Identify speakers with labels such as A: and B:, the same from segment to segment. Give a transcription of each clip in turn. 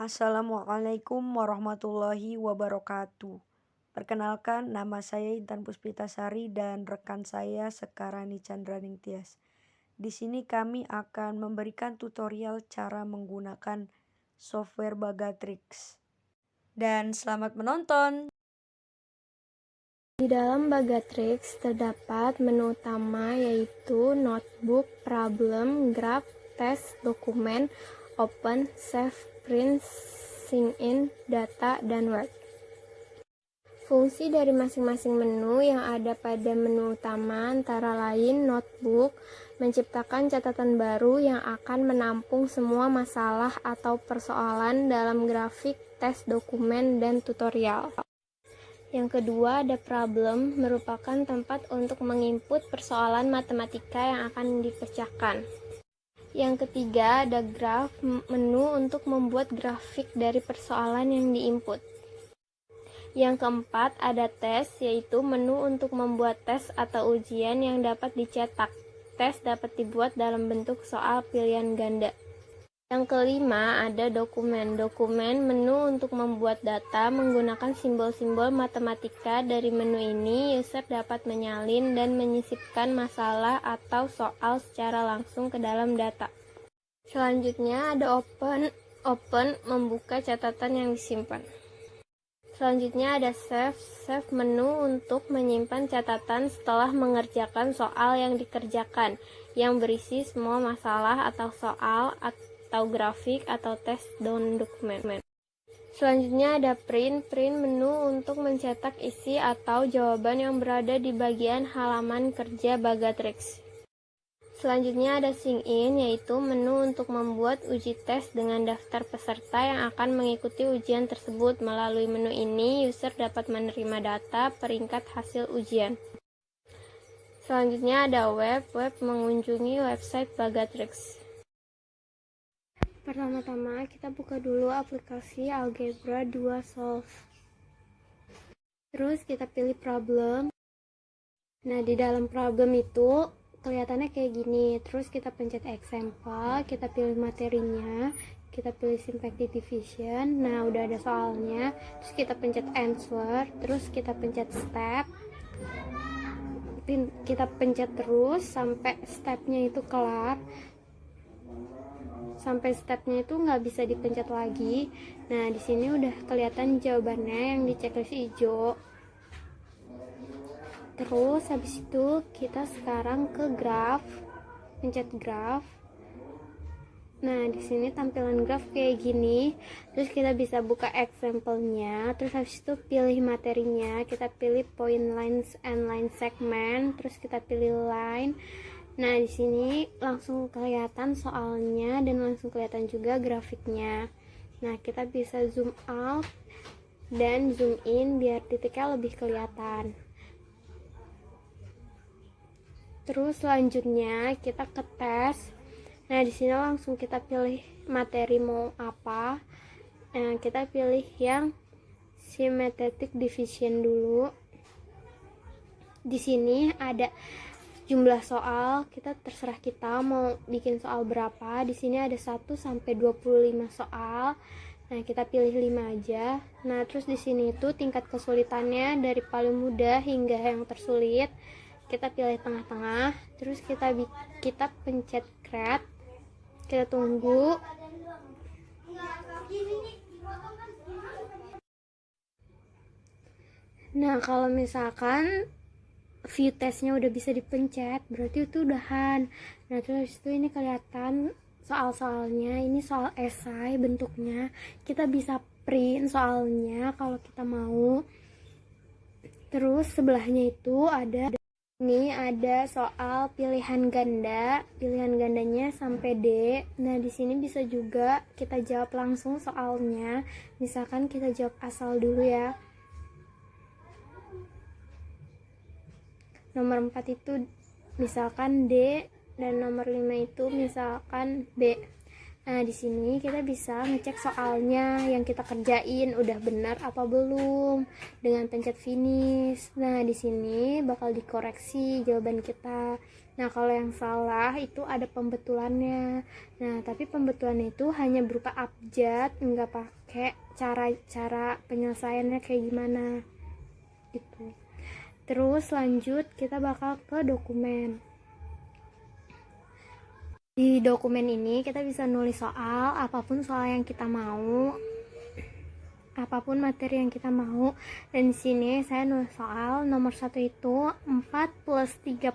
A: Assalamualaikum warahmatullahi wabarakatuh. Perkenalkan, nama saya Intan Puspitasari dan rekan saya Sekarani Chandraning Tias. Di sini kami akan memberikan tutorial cara menggunakan software Bagatrix. Dan selamat menonton.
B: Di dalam Bagatrix terdapat menu utama yaitu Notebook, Problem, Graph, Test, Dokumen, Open, Save, Print, Sync in, Data, dan Word. Fungsi dari masing-masing menu yang ada pada menu utama antara lain Notebook, menciptakan catatan baru yang akan menampung semua masalah atau persoalan dalam grafik, tes, dokumen, dan tutorial. Yang kedua ada problem, merupakan tempat untuk menginput persoalan matematika yang akan dipecahkan. Yang ketiga ada graph, menu untuk membuat grafik dari persoalan yang diinput. Yang keempat ada tes, yaitu menu untuk membuat tes atau ujian yang dapat dicetak. Tes dapat dibuat dalam bentuk soal pilihan ganda. Yang kelima ada dokumen. Dokumen menu untuk membuat data menggunakan simbol-simbol matematika. Dari menu ini, user dapat menyalin dan menyisipkan masalah atau soal secara langsung ke dalam data. Selanjutnya ada open. Open membuka catatan yang disimpan. Selanjutnya ada save. Save menu untuk menyimpan catatan setelah mengerjakan soal yang dikerjakan, yang berisi semua masalah atau soal atau grafik atau tes dan dokumen. Selanjutnya ada print. Print menu untuk mencetak isi atau jawaban yang berada di bagian halaman kerja Bagatrix. Selanjutnya ada sync in, yaitu menu untuk membuat uji tes dengan daftar peserta yang akan mengikuti ujian tersebut. Melalui menu ini, user dapat menerima data peringkat hasil ujian. Selanjutnya ada web. Web mengunjungi website Bagatrix. Pertama-tama kita buka dulu aplikasi Algebra 2 Solve. Terus kita pilih problem. Nah, di dalam problem itu kelihatannya kayak gini. Terus kita pencet example, kita pilih materinya, kita pilih symplectic division. Nah, udah ada soalnya. Terus kita pencet answer, terus kita pencet step. Kita pencet terus sampai stepnya itu kelar. Sampai stepnya itu nggak bisa dipencet lagi. Nah, di sini udah kelihatan jawabannya yang di checklist hijau. Terus habis itu kita sekarang ke graph, pencet graph. Nah, di sini tampilan graph kayak gini. Terus kita bisa buka example-nya. Terus habis itu pilih materinya, kita pilih point lines and line segment. Terus kita pilih line. Nah, di sini langsung kelihatan soalnya dan langsung kelihatan juga grafiknya. Nah, kita bisa zoom out dan zoom in biar titiknya lebih kelihatan. Terus selanjutnya kita ke tes. Nah, di sini langsung kita pilih materi mau apa. Nah, kita pilih yang symplectic division dulu. Di sini ada jumlah soal, kita terserah kita mau bikin soal berapa. Di sini ada 1 sampai 25 soal. Nah, kita pilih 5 aja. Nah, terus di sini itu tingkat kesulitannya dari paling mudah hingga yang tersulit. Kita pilih tengah-tengah. Terus kita pencet create. Kita tunggu. Nah, kalau misalkan view testnya udah bisa dipencet, berarti itu udahan. Nah, terus itu ini kelihatan soal-soalnya. Ini soal esai bentuknya. Kita bisa print soalnya kalau kita mau. Terus sebelahnya itu ini ada soal pilihan ganda. Pilihan gandanya sampai D. Nah, di sini bisa juga kita jawab langsung soalnya. Misalkan kita jawab asal dulu ya. Nomor 4 itu misalkan D dan nomor 5 itu misalkan B. Nah, di sini kita bisa ngecek soalnya yang kita kerjain udah benar apa belum dengan pencet finish. Nah, di sini bakal dikoreksi jawaban kita. Nah, kalau yang salah itu ada pembetulannya. Nah, tapi pembetulannya itu hanya berupa abjad, nggak pakai cara penyelesaiannya kayak gimana gitu. Terus lanjut kita bakal ke dokumen. Di dokumen ini kita bisa nulis soal, apapun soal yang kita mau, apapun materi yang kita mau. Dan di sini saya nulis soal nomor 1 itu 4 plus 3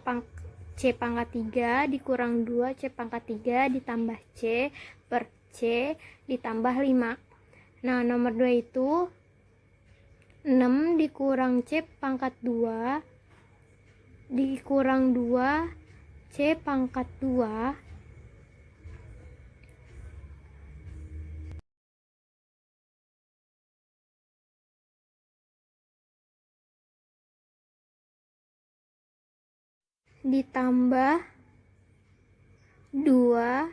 B: C pangkat 3 dikurang 2 C pangkat 3 ditambah C per C ditambah 5. Nah, nomor 2 itu 6 dikurang C pangkat 2 dikurang 2 C pangkat 2 ditambah 2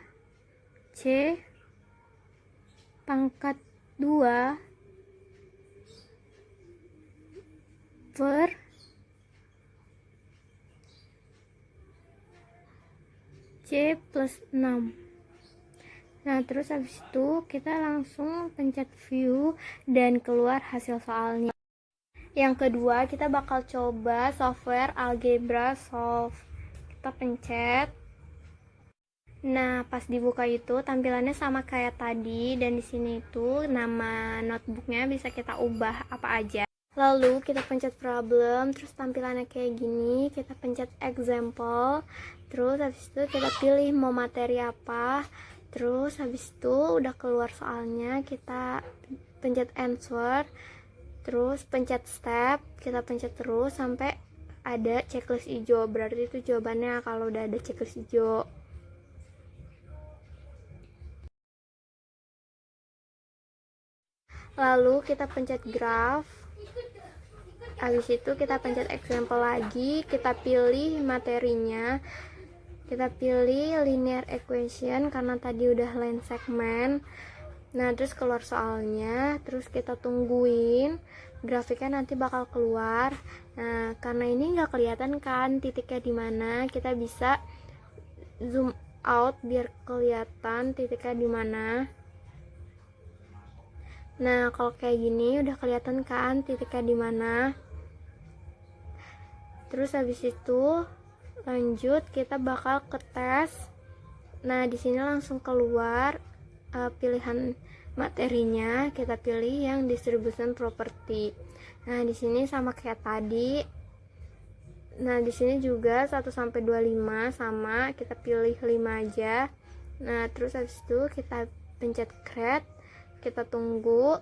B: C pangkat 2 per C plus 6. Nah, terus habis itu kita langsung pencet view dan keluar hasil soalnya. Yang kedua, kita bakal coba software Algebra Solve. Kita pencet. Nah, pas dibuka itu tampilannya sama kayak tadi, dan di sini itu nama notebooknya bisa kita ubah apa aja. Lalu kita pencet problem, terus tampilannya kayak gini. Kita pencet example, terus habis itu kita pilih mau materi apa. Terus habis itu udah keluar soalnya, kita pencet answer. Terus pencet step, kita pencet terus sampai ada checklist hijau, berarti itu jawabannya kalau udah ada checklist hijau. Lalu kita pencet graph, habis itu kita pencet example lagi, kita pilih materinya, kita pilih linear equation karena tadi udah line segment. Nah, terus keluar soalnya, terus kita tungguin grafiknya nanti bakal keluar. Nah, karena ini nggak kelihatan kan titiknya di mana, kita bisa zoom out biar kelihatan titiknya di mana. Nah, kalau kayak gini udah kelihatan kan titiknya di mana. Terus habis itu lanjut kita bakal ke tes. Nah, di sini langsung keluar pilihan materinya, kita pilih yang distribution property. Nah, di sini sama kayak tadi. Nah, di sini juga 1 sampai 25 sama, kita pilih 5 aja. Nah, terus habis itu kita pencet create, kita tunggu.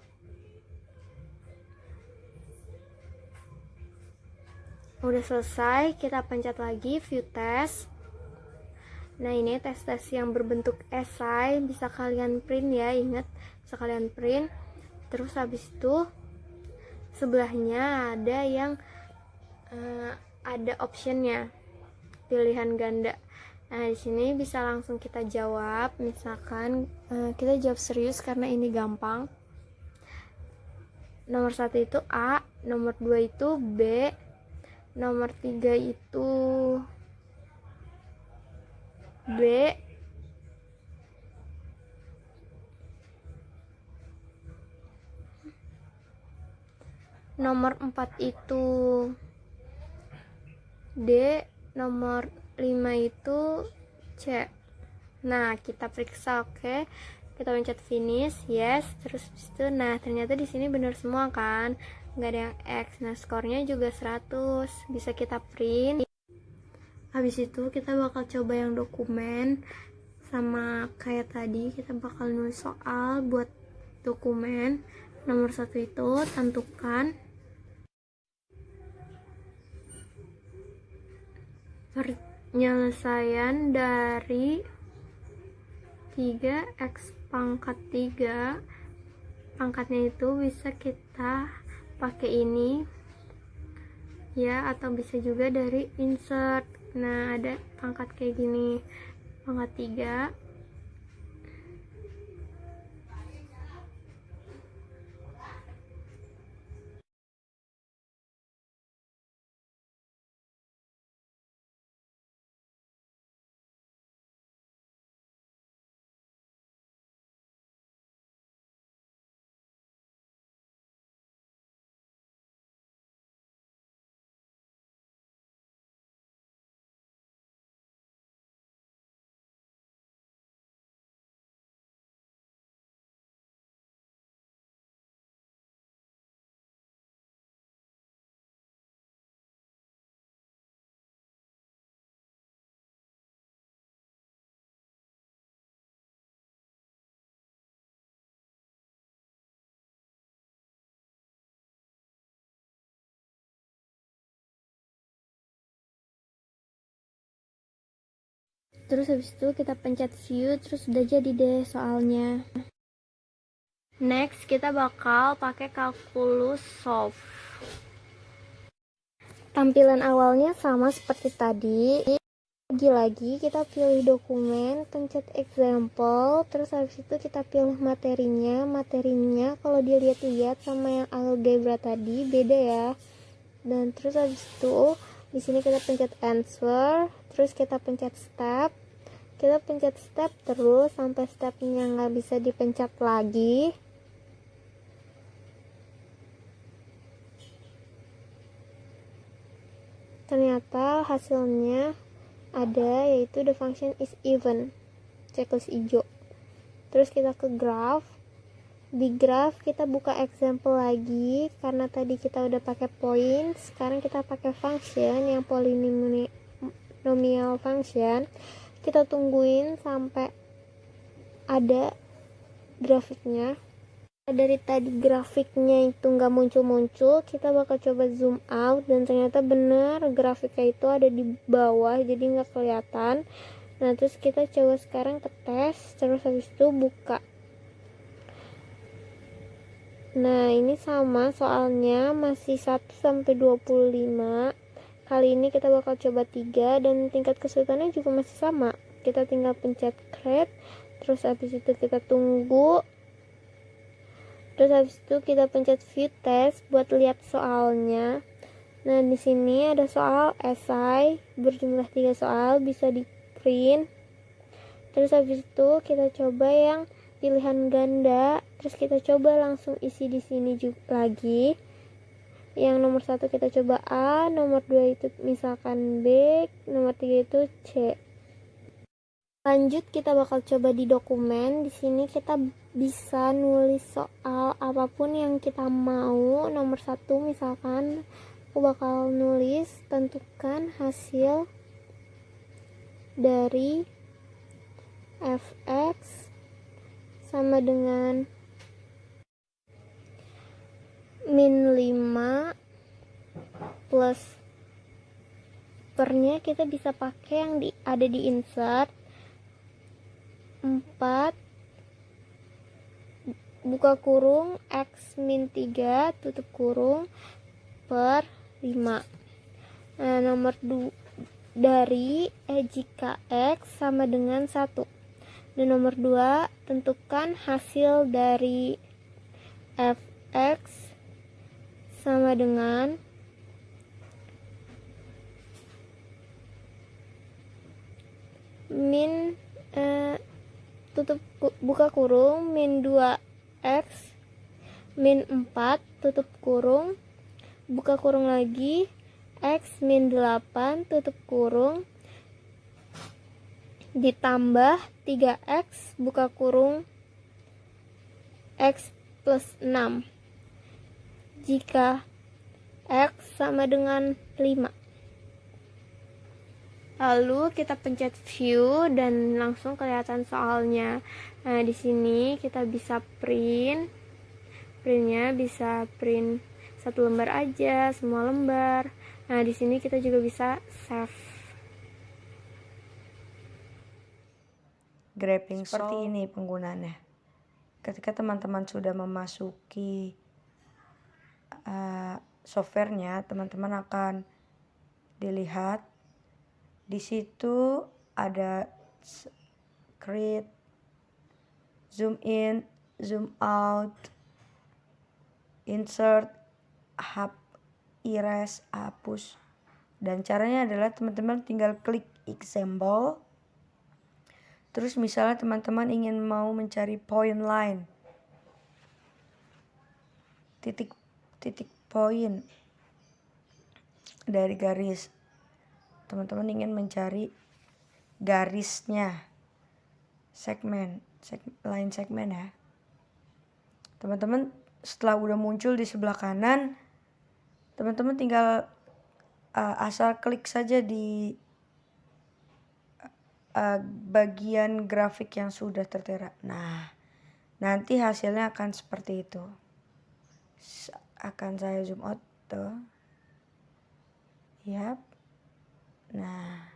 B: Udah selesai, kita pencet lagi view test. Nah, ini tes-tes yang berbentuk esai, bisa kalian print ya, ingat bisa kalian print. Terus habis itu sebelahnya ada yang ada optionnya, pilihan ganda. Nah, di sini bisa langsung kita jawab. Misalkan kita jawab serius karena ini gampang. Nomor 1 itu A, nomor 2 itu B, nomor 3 itu B, nomor 4 itu D, nomor 5 itu C. Nah, kita periksa, oke. Kita pencet finish, yes. Terus itu, nah ternyata di sini benar semua kan, nggak ada yang X. Nah, skornya juga 100, bisa kita print. Habis itu kita bakal coba yang dokumen, sama kayak tadi kita bakal nulis soal buat dokumen. Nomor 1 itu tentukan penyelesaian dari 3x pangkat 3. Pangkatnya itu bisa kita pakai ini ya, atau bisa juga dari insert. Nah, ada pangkat kayak gini, pangkat 3. Terus habis itu kita pencet view, terus udah jadi deh soalnya. Next, kita bakal pakai kalkulus solve. Tampilan awalnya sama seperti tadi. Lagi-lagi kita pilih dokumen, pencet example, terus habis itu kita pilih materinya. Materinya kalau dilihat-lihat sama yang algebra tadi beda ya. Dan terus habis itu di sini kita pencet answer, terus kita pencet step. Kita pencet step terus sampai stepnya nggak bisa dipencet lagi. Ternyata hasilnya ada, yaitu the function is even, checklist hijau. Terus kita ke graph. Di graph kita buka example lagi, karena tadi kita udah pakai point, sekarang kita pakai function yang polynomial function. Kita tungguin sampai ada grafiknya. Dari tadi grafiknya itu nggak muncul-muncul, kita bakal coba zoom out, dan ternyata benar grafiknya itu ada di bawah, jadi nggak kelihatan. Nah, terus kita coba sekarang ke tes, terus habis itu buka. Nah, ini sama soalnya masih 1-25. Kali ini kita bakal coba 3, dan tingkat kesulitannya juga masih sama. Kita tinggal pencet create, terus habis itu kita tunggu. Terus habis itu kita pencet view test buat lihat soalnya. Nah, di sini ada soal esai berjumlah 3 soal, bisa di print. Terus habis itu kita coba yang pilihan ganda, terus kita coba langsung isi di sini juga lagi. Yang nomor 1 kita coba A, nomor 2 itu misalkan B, nomor 3 itu C. Lanjut kita bakal coba di dokumen. Di sini kita bisa nulis soal apapun yang kita mau. Nomor 1 misalkan aku bakal nulis tentukan hasil dari fx sama dengan min 5 plus pernya kita bisa pakai yang ada di insert 4 buka kurung x min 3 tutup kurung per 5. Nah, nomor 2 dari jika x sama dengan 1. Dan nomor 2, tentukan hasil dari fx sama dengan min buka kurung min 2x min 4 tutup kurung buka kurung lagi x min 8 tutup kurung ditambah 3x buka kurung x plus 6 jika x sama dengan 5. Lalu kita pencet view dan langsung kelihatan soalnya. Nah, di sini kita bisa print. Printnya bisa print 1 lembar aja, semua lembar. Nah, di sini kita juga bisa save.
A: Graphing seperti ini penggunaannya. Ketika teman-teman sudah memasuki softwarenya, teman-teman akan dilihat di situ ada create, zoom in, zoom out, insert, erase, hapus. Dan caranya adalah teman-teman tinggal klik example. Terus misalnya teman-teman ingin mau mencari point line, titik point dari garis. Teman-teman ingin mencari garisnya, line segmen ya. Teman-teman setelah udah muncul di sebelah kanan, teman-teman tinggal asal klik saja di bagian grafik yang sudah tertera. Nah, nanti hasilnya akan seperti itu. Akan saya zoom out tuh. Yap. Nah,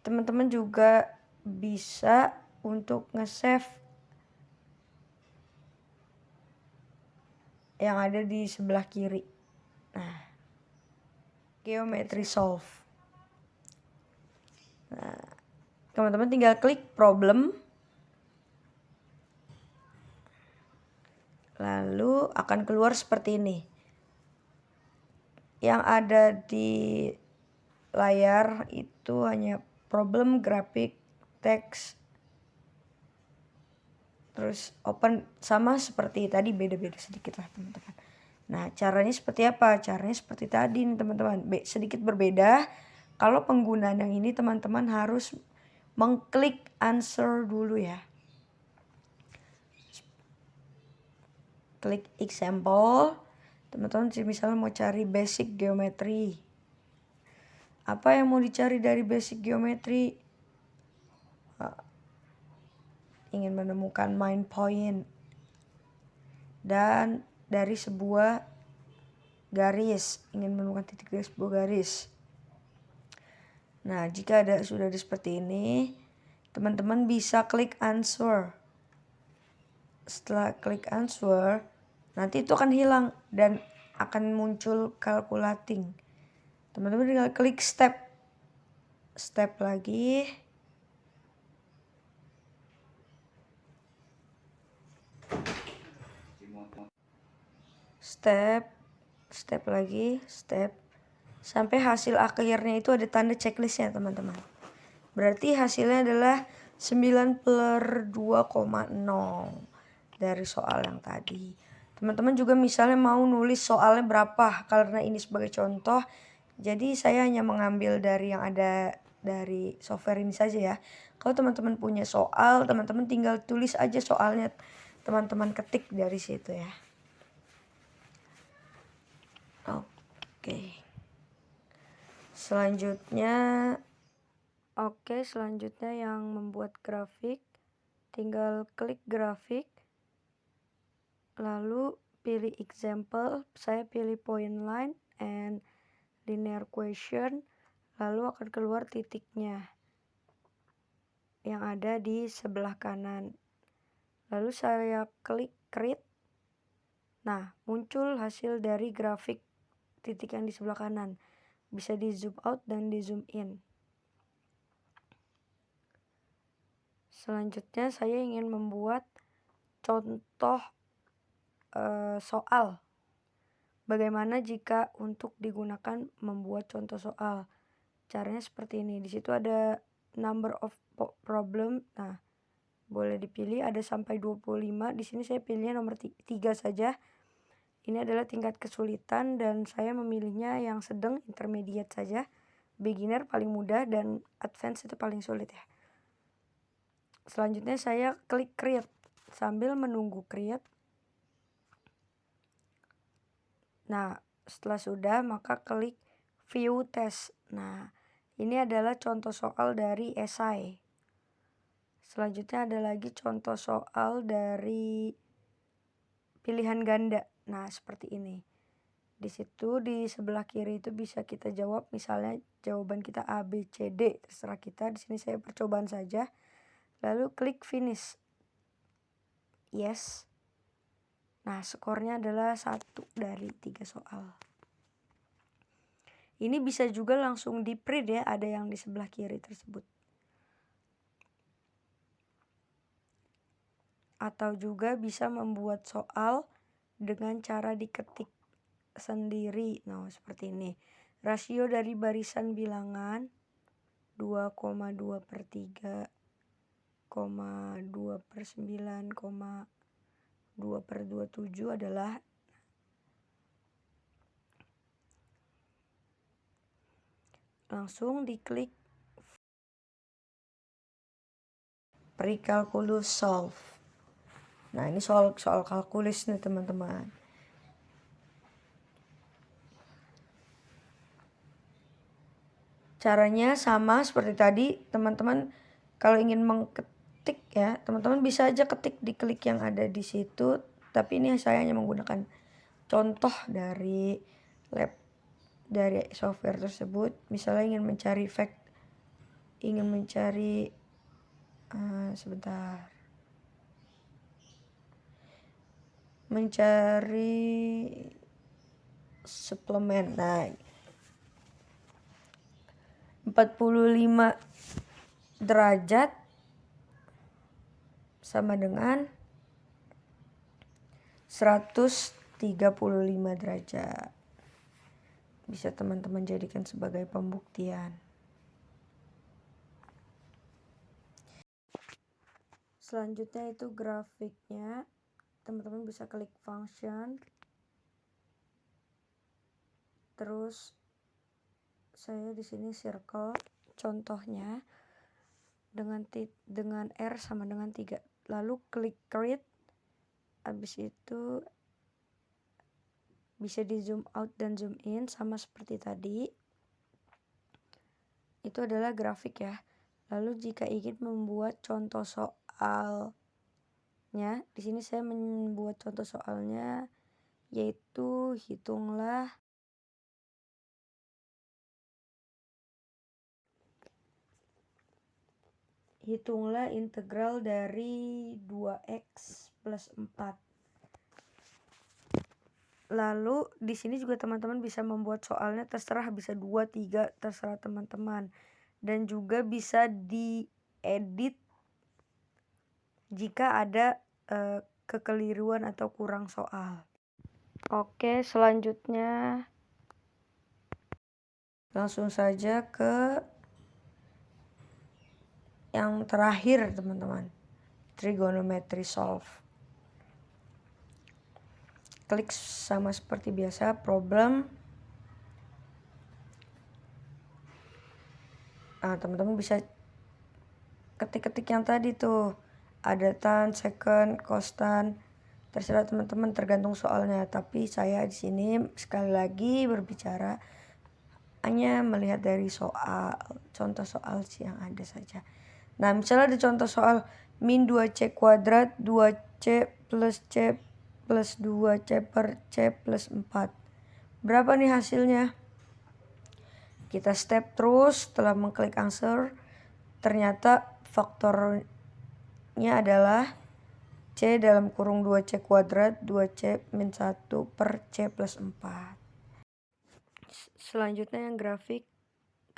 A: teman-teman juga bisa untuk nge-save yang ada di sebelah kiri. Nah, Geometry Solve. Nah, teman-teman tinggal klik problem, lalu akan keluar seperti ini. Yang ada di layar itu hanya problem, grafik, teks, terus open, sama seperti tadi, beda-beda sedikit lah teman-teman. Nah, caranya seperti apa? Caranya seperti tadi nih teman-teman, sedikit berbeda. Kalau penggunaan yang ini teman-teman harus mengklik answer dulu ya. Klik example. Teman-teman misalnya mau cari basic geometry. Apa yang mau dicari dari basic geometry? Ingin menemukan main point dan dari sebuah garis, ingin menemukan titik dari sebuah garis. Nah, jika sudah ada seperti ini, teman-teman bisa klik answer. Setelah klik answer, nanti itu akan hilang dan akan muncul calculating. Teman-teman tinggal klik step lagi. Step lagi, sampai hasil akhirnya itu ada tanda checklistnya teman-teman. Berarti hasilnya adalah 9/2,0 dari soal yang tadi. Teman-teman juga misalnya mau nulis soalnya berapa, karena ini sebagai contoh, jadi saya hanya mengambil dari yang ada dari software ini saja ya. Kalau teman-teman punya soal, teman-teman tinggal tulis aja soalnya, teman-teman ketik dari situ ya. Oke. Selanjutnya yang membuat grafik, tinggal klik grafik, lalu pilih example, saya pilih point line and linear equation, lalu akan keluar titiknya yang ada di sebelah kanan. Lalu saya klik create. Nah, muncul hasil dari grafik titik yang di sebelah kanan. Bisa di zoom out dan di zoom in. Selanjutnya saya ingin membuat contoh soal. Bagaimana jika untuk digunakan membuat contoh soal? Caranya seperti ini. Di situ ada number of problem. Nah, boleh dipilih ada sampai 25. Di sini saya pilihnya nomor 3 saja. Ini adalah tingkat kesulitan dan saya memilihnya yang sedang, intermediate saja. Beginner paling mudah dan advance itu paling sulit ya. Selanjutnya saya klik create. Sambil menunggu create. Nah, setelah sudah maka klik view test. Nah, ini adalah contoh soal dari esai. Selanjutnya ada lagi contoh soal dari pilihan ganda. Nah, seperti ini. Di situ di sebelah kiri itu bisa kita jawab, misalnya jawaban kita A, B, C, D, terserah kita. Di sini saya percobaan saja. Lalu klik finish. Yes. Nah, skornya adalah 1 dari 3 soal. Ini bisa juga langsung di print ya, ada yang di sebelah kiri tersebut. Atau juga bisa membuat soal dengan cara diketik sendiri. Nah, seperti ini. Rasio dari barisan bilangan 2,2/3, 2/9, 2/27 adalah langsung diklik pre-calculus solve. Nah, ini soal kalkulus nih teman-teman. Caranya sama seperti tadi, teman-teman kalau ingin mengetik ya, teman-teman bisa aja ketik di klik yang ada di situ, tapi ini saya hanya menggunakan contoh dari software tersebut. Misalnya ingin mencari ingin mencari mencari suplemen. Nah, 45 derajat sama dengan 135 derajat. Bisa teman-teman jadikan sebagai pembuktian. Selanjutnya itu grafiknya. Teman-teman bisa klik function. Terus saya di sini circle contohnya dengan R sama dengan 3. Lalu klik create. Habis itu bisa di zoom out dan zoom in sama seperti tadi. Itu adalah grafik ya. Lalu jika ingin membuat contoh soalnya, di sini saya membuat contoh soalnya yaitu hitunglah integral dari 2x plus 4. Lalu di sini juga teman-teman bisa membuat soalnya, terserah, bisa 2, 3, terserah teman-teman. Dan juga bisa diedit jika ada kekeliruan atau kurang soal. Oke, selanjutnya langsung saja ke yang terakhir teman-teman, trigonometry solve. Klik sama seperti biasa problem. Nah, teman-teman bisa ketik-ketik yang tadi tuh, ada tan, second, costan, terserah teman-teman, tergantung soalnya. Tapi saya di sini sekali lagi berbicara hanya melihat dari soal, contoh soal yang ada saja. Nah, misalnya ada contoh soal min 2c kuadrat 2c plus c plus 2c per c plus 4. Berapa nih hasilnya? Kita step terus. Setelah mengklik answer, ternyata faktornya adalah c dalam kurung 2c kuadrat 2c min 1 per c plus 4. Selanjutnya yang grafik.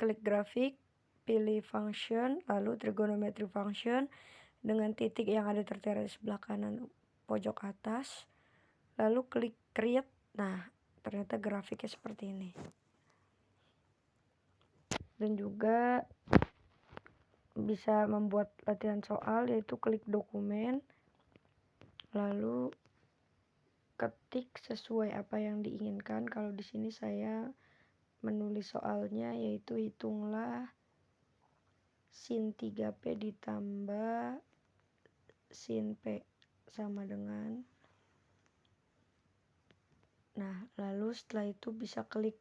A: Klik grafik, pilih function, lalu trigonometry function dengan titik yang ada tertera di sebelah kanan pojok atas. Lalu klik create. Nah, ternyata grafiknya seperti ini. Dan juga bisa membuat latihan soal, yaitu klik dokumen, lalu ketik sesuai apa yang diinginkan. Kalau di sini saya menulis soalnya yaitu hitunglah sin 3p ditambah sin p sama dengan. Nah, lalu setelah itu bisa klik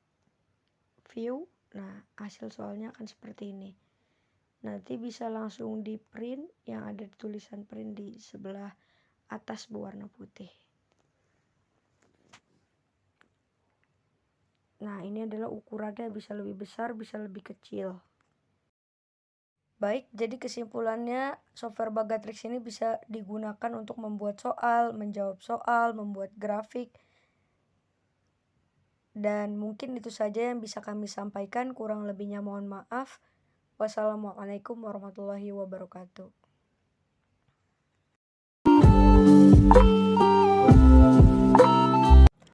A: view. Nah, hasil soalnya akan seperti ini. Nanti bisa langsung di print, yang ada tulisan print di sebelah atas berwarna putih. Nah, ini adalah ukurannya, bisa lebih besar, bisa lebih kecil. Baik, jadi kesimpulannya software Bagatrix ini bisa digunakan untuk membuat soal, menjawab soal, membuat grafik. Dan mungkin itu saja yang bisa kami sampaikan, kurang lebihnya mohon maaf. Wassalamualaikum warahmatullahi wabarakatuh.